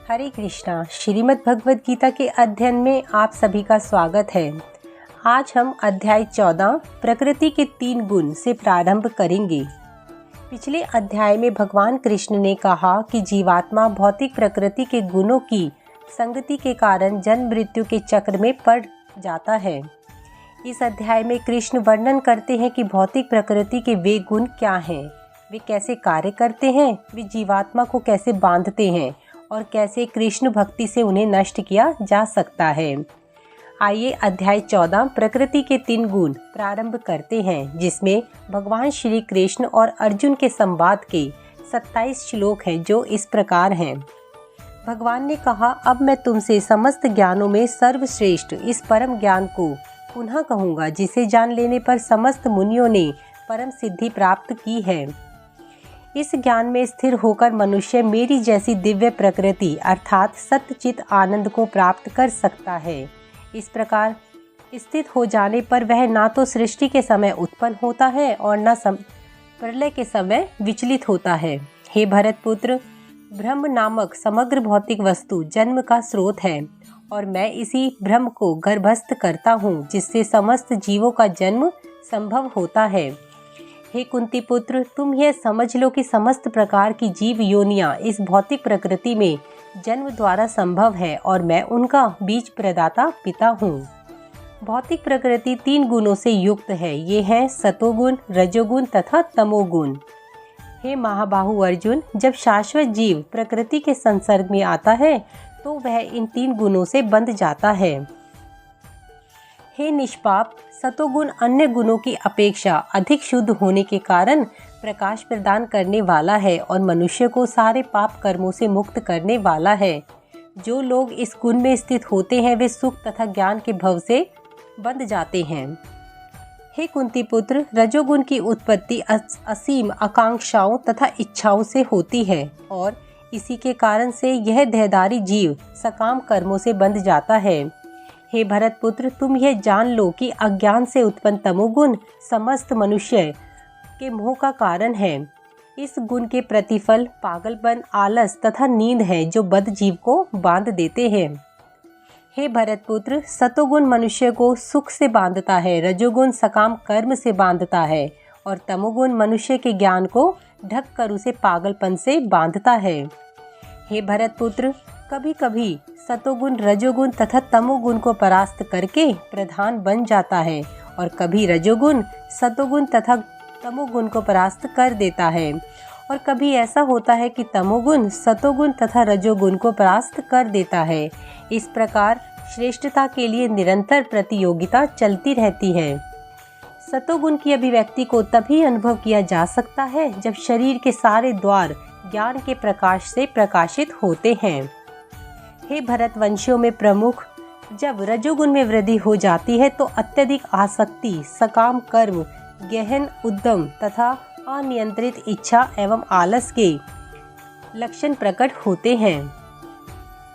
हरे कृष्णा। श्रीमद् भगवद गीता के अध्ययन में आप सभी का स्वागत है। आज हम अध्याय 14 प्रकृति के 3 गुण से प्रारंभ करेंगे। पिछले अध्याय में भगवान कृष्ण ने कहा कि जीवात्मा भौतिक प्रकृति के गुणों की संगति के कारण जन्म मृत्यु के चक्र में पड़ जाता है। इस अध्याय में कृष्ण वर्णन करते हैं कि भौतिक प्रकृति के वे गुण क्या हैं, वे कैसे कार्य करते हैं, वे जीवात्मा को कैसे बांधते हैं और कैसे कृष्ण भक्ति से उन्हें नष्ट किया जा सकता है। आइए अध्याय 14 प्रकृति के 3 गुण प्रारंभ करते हैं, जिसमें भगवान श्री कृष्ण और अर्जुन के संवाद के 27 श्लोक हैं, जो इस प्रकार हैं। भगवान ने कहा, अब मैं तुमसे समस्त ज्ञानों में सर्वश्रेष्ठ इस परम ज्ञान को पुनः कहूँगा, जिसे जान लेने पर समस्त मुनियों ने परम सिद्धि प्राप्त की है। इस ज्ञान में स्थिर होकर मनुष्य मेरी जैसी दिव्य प्रकृति अर्थात सत्यचित आनंद को प्राप्त कर सकता है। इस प्रकार स्थित हो जाने पर वह ना तो सृष्टि के समय उत्पन्न होता है और न प्रलय के समय विचलित होता है। हे भरतपुत्र, ब्रह्म नामक समग्र भौतिक वस्तु जन्म का स्रोत है और मैं इसी ब्रह्म को गर्भस्थ करता हूँ, जिससे समस्त जीवों का जन्म संभव होता है। हे कुंती पुत्र, तुम यह समझ लो कि समस्त प्रकार की जीव योनियां इस भौतिक प्रकृति में जन्म द्वारा संभव है और मैं उनका बीज प्रदाता पिता हूँ। भौतिक प्रकृति 3 गुणों से युक्त है। ये हैं सतोगुण, रजोगुण तथा तमोगुण। हे महाबाहु अर्जुन, जब शाश्वत जीव प्रकृति के संसर्ग में आता है तो वह इन 3 गुणों से बंध जाता है। हे निष्पाप, सतोगुण अन्य गुणों की अपेक्षा अधिक शुद्ध होने के कारण प्रकाश प्रदान करने वाला है और मनुष्य को सारे पाप कर्मों से मुक्त करने वाला है। जो लोग इस गुण में स्थित होते हैं वे सुख तथा ज्ञान के भव से बंध जाते हैं। हे कुंती पुत्र, रजोगुण की उत्पत्ति असीम आकांक्षाओं तथा इच्छाओं से होती है और इसी के कारण से यह देहधारी जीव सकाम कर्मों से बंध जाता है। हे भरतपुत्र, तुम यह जान लो कि अज्ञान से उत्पन्न तमोगुण समस्त मनुष्य के मोह का कारण है। इस गुण के प्रतिफल पागलपन, आलस तथा नींद है, जो बद्ध जीव को बांध देते हैं। हे भरतपुत्र, सतोगुण मनुष्य को सुख से बांधता है, रजोगुण सकाम कर्म से बांधता है और तमोगुण मनुष्य के ज्ञान को ढक कर उसे पागलपन से बांधता है। हे भरतपुत्र, कभी कभी सतोगुण रजोगुण तथा तमोगुण को परास्त करके प्रधान बन जाता है और कभी रजोगुण सतोगुण तथा तमोगुण को परास्त कर देता है और कभी ऐसा होता है कि तमोगुण सतोगुण तथा रजोगुण को परास्त कर देता है। इस प्रकार श्रेष्ठता के लिए निरंतर प्रतियोगिता चलती रहती है। सतोगुण की अभिव्यक्ति को तभी अनुभव किया जा सकता है जब शरीर के सारे द्वार ज्ञान के प्रकाश से प्रकाशित होते हैं। हे भरतवंशियों में प्रमुख, जब रजोगुण में वृद्धि हो जाती है तो अत्यधिक आसक्ति, सकाम कर्म, गहन उद्यम तथा अनियंत्रित इच्छा एवं आलस के लक्षण प्रकट होते हैं।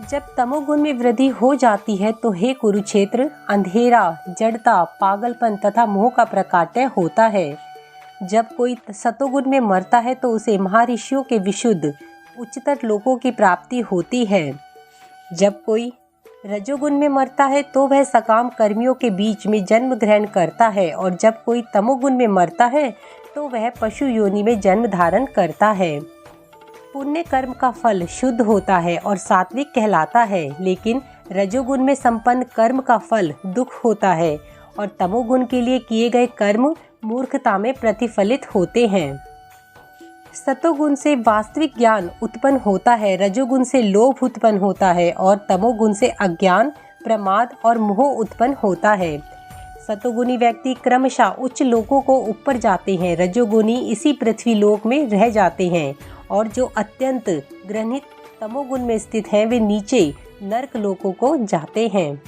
जब तमोगुण में वृद्धि हो जाती है तो हे कुरुक्षेत्र, अंधेरा, जड़ता, पागलपन तथा मोह का प्रकाट्य होता है। जब कोई सतोगुण में मरता है तो उसे महर्षियों के विशुद्ध उच्चतर लोकों की प्राप्ति होती है। जब कोई रजोगुण में मरता है तो वह सकाम कर्मियों के बीच में जन्म ग्रहण करता है और जब कोई तमोगुण में मरता है तो वह पशु योनि में जन्म धारण करता है। पुण्य कर्म का फल शुद्ध होता है और सात्विक कहलाता है, लेकिन रजोगुण में संपन्न कर्म का फल दुख होता है और तमोगुण के लिए किए गए कर्म मूर्खता में प्रतिफलित होते हैं। सतोगुण से वास्तविक ज्ञान उत्पन्न होता है, रजोगुण से लोभ उत्पन्न होता है और तमोगुण से अज्ञान, प्रमाद और मोह उत्पन्न होता है। सतोगुणी व्यक्ति क्रमशः उच्च लोकों को ऊपर जाते हैं, रजोगुणी इसी पृथ्वी लोक में रह जाते हैं और जो अत्यंत घृणित तमोगुण में स्थित हैं वे नीचे नरक लोकों को जाते हैं।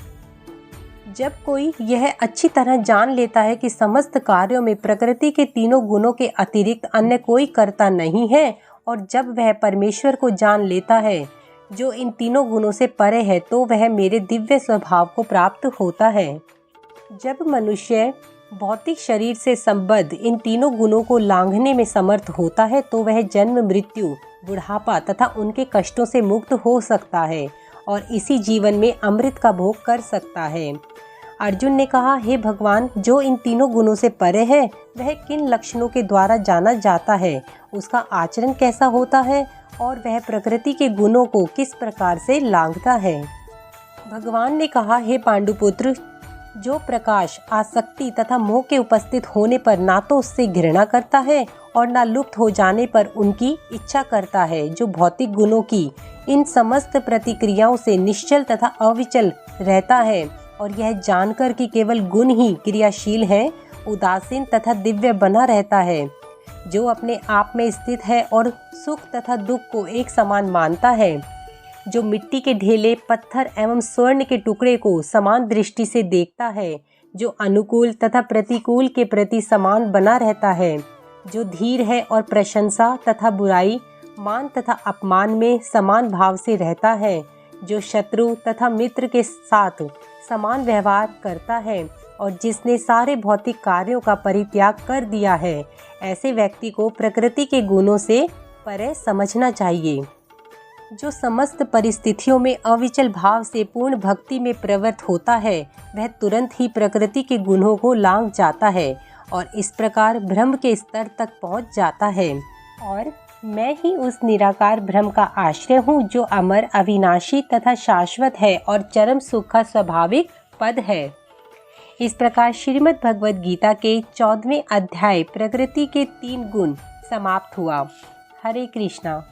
जब कोई यह अच्छी तरह जान लेता है कि समस्त कार्यों में प्रकृति के 3 गुणों के अतिरिक्त अन्य कोई कर्ता नहीं है और जब वह परमेश्वर को जान लेता है जो इन 3 गुणों से परे है, तो वह मेरे दिव्य स्वभाव को प्राप्त होता है। जब मनुष्य भौतिक शरीर से संबद्ध इन 3 गुणों को लांघने में समर्थ होता है तो वह जन्म मृत्यु बुढ़ापा तथा उनके कष्टों से मुक्त हो सकता है और इसी जीवन में अमृत का भोग कर सकता है। अर्जुन ने कहा, हे भगवान, जो इन तीनों गुणों से परे है वह किन लक्षणों के द्वारा जाना जाता है, उसका आचरण कैसा होता है और वह प्रकृति के गुणों को किस प्रकार से लांघता है। भगवान ने कहा, हे पांडुपुत्र, जो प्रकाश, आसक्ति तथा मोह के उपस्थित होने पर ना तो उससे घृणा करता है और ना लुप्त हो जाने पर उनकी इच्छा करता है, जो भौतिक गुणों की इन समस्त प्रतिक्रियाओं से निश्चल तथा अविचल रहता है और यह जानकर कि केवल गुण ही क्रियाशील हैं, उदासीन तथा दिव्य बना रहता है, जो अपने आप में स्थित है और सुख तथा दुख को एक समान मानता है, जो मिट्टी के ढेले, पत्थर एवं स्वर्ण के टुकड़े को समान दृष्टि से देखता है, जो अनुकूल तथा प्रतिकूल के प्रति समान बना रहता है, जो धीर है और प्रशंसा तथा बुराई, मान तथा अपमान में समान भाव से रहता है, जो शत्रु तथा मित्र के साथ समान व्यवहार करता है और जिसने सारे भौतिक कार्यों का परित्याग कर दिया है, ऐसे व्यक्ति को प्रकृति के गुणों से परे समझना चाहिए। जो समस्त परिस्थितियों में अविचल भाव से पूर्ण भक्ति में प्रवृत्त होता है, वह तुरंत ही प्रकृति के गुणों को लांघ जाता है और इस प्रकार ब्रह्म के स्तर तक पहुंच जाता है। और मैं ही उस निराकार ब्रह्म का आश्रय हूँ, जो अमर, अविनाशी तथा शाश्वत है और चरम सुख का स्वाभाविक पद है। इस प्रकार श्रीमद् भगवद गीता के 14वें अध्याय प्रकृति के 3 गुण समाप्त हुआ। हरे कृष्णा।